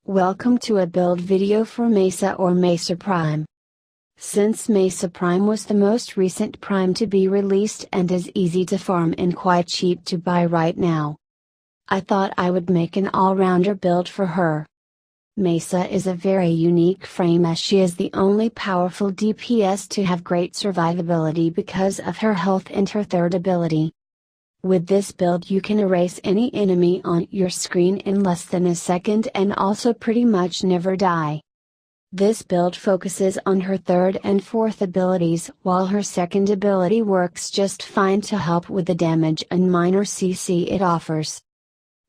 Welcome to a build video for Mesa or Mesa Prime. Since Mesa Prime was the most recent Prime to be released and is easy to farm and quite cheap to buy right now, I thought I would make an all-rounder build for her. Mesa is a very unique frame as she is the only powerful DPS to have great survivability because of her health and her third ability. With this build you can erase any enemy on your screen in less than a second and also pretty much never die. This build focuses on her third and fourth abilities while her second ability works just fine to help with the damage and minor CC it offers.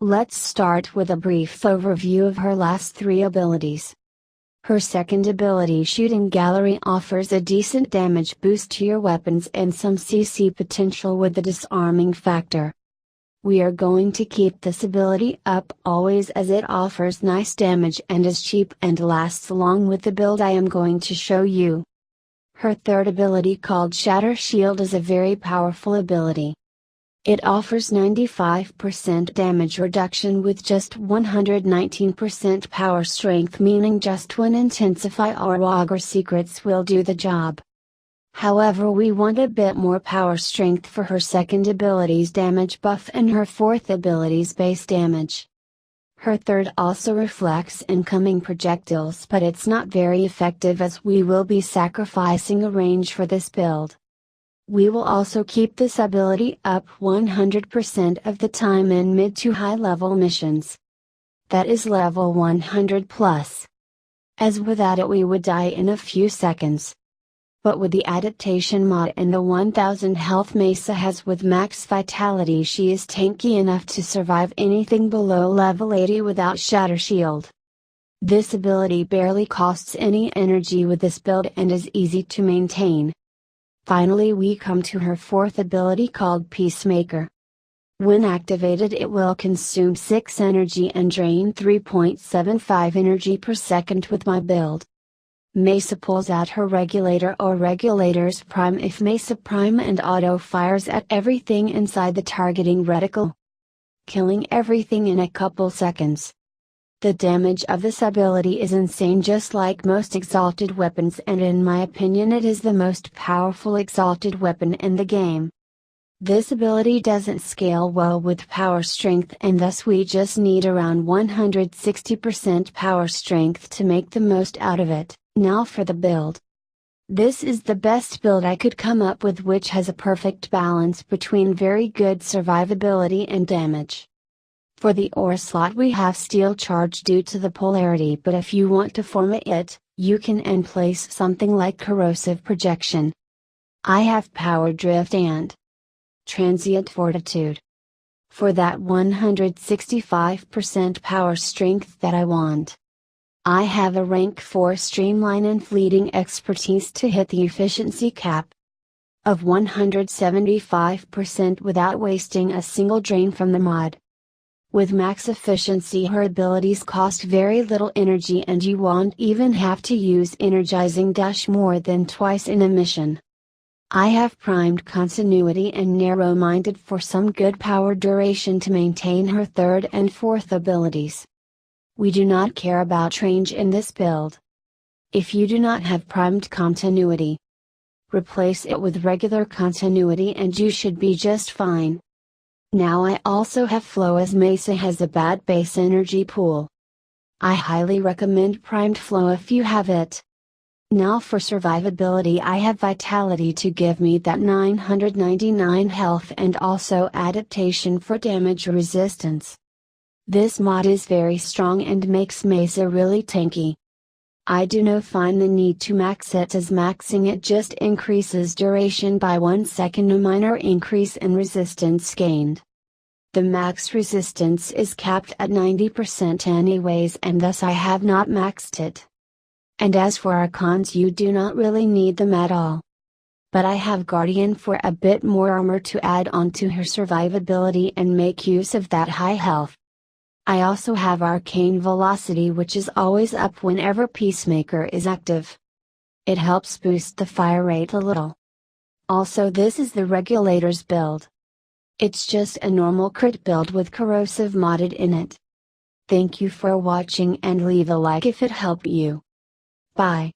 Let's start with a brief overview of her last three abilities. Her second ability, Shooting Gallery, offers a decent damage boost to your weapons and some CC potential with the disarming factor. We are going to keep this ability up always as it offers nice damage and is cheap and lasts long with the build I am going to show you. Her third ability, called Shatter Shield, is a very powerful ability. It offers 95% damage reduction with just 119% power strength, meaning just one Intensify or Augur secrets will do the job. However, we want a bit more power strength for her second ability's damage buff and her fourth ability's base damage. Her third also reflects incoming projectiles, but it's not very effective as we will be sacrificing a range for this build. We will also keep this ability up 100% of the time in mid to high level missions. That is level 100 plus. As without it we would die in a few seconds. But with the adaptation mod and the 1000 health Mesa has with max vitality, she is tanky enough to survive anything below level 80 without Shatter Shield. This ability barely costs any energy with this build and is easy to maintain. Finally, we come to her fourth ability, called Peacemaker. When activated it will consume 6 energy and drain 3.75 energy per second with my build. Mesa pulls out her Regulator or Regulator's Prime if Mesa Prime and auto fires at everything inside the targeting reticle, killing everything in a couple seconds. The damage of this ability is insane, just like most exalted weapons, and in my opinion it is the most powerful exalted weapon in the game. This ability doesn't scale well with power strength, and thus we just need around 160% power strength to make the most out of it. Now for the build. This is the best build I could come up with, which has a perfect balance between very good survivability and damage. For the ore slot we have Steel Charge due to the polarity, but if you want to forma it, you can and place something like Corrosive Projection. I have Power Drift and Transient Fortitude. For that 165% power strength that I want, I have a rank 4 Streamline and Fleeting Expertise to hit the efficiency cap of 175% without wasting a single drain from the mod. With max efficiency her abilities cost very little energy and you won't even have to use Energizing Dash more than twice in a mission. I have primed Continuity and Narrow-Minded for some good power duration to maintain her third and fourth abilities. We do not care about range in this build. If you do not have primed Continuity, replace it with regular Continuity and you should be just fine. Now I also have Flow as Mesa has a bad base energy pool. I highly recommend primed Flow if you have it. Now for survivability, I have Vitality to give me that 999 health and also adaptation for damage resistance. This mod is very strong and makes Mesa really tanky. I do not find the need to max it, as maxing it just increases duration by 1 second, a minor increase in resistance gained. The max resistance is capped at 90% anyways, and thus I have not maxed it. And as for our cons, you do not really need them at all. But I have Guardian for a bit more armor to add on to her survivability and make use of that high health. I also have Arcane Velocity, which is always up whenever Peacemaker is active. It helps boost the fire rate a little. Also, this is the Regulator's build. It's just a normal crit build with corrosive modded in it. Thank you for watching and leave a like if it helped you. Bye.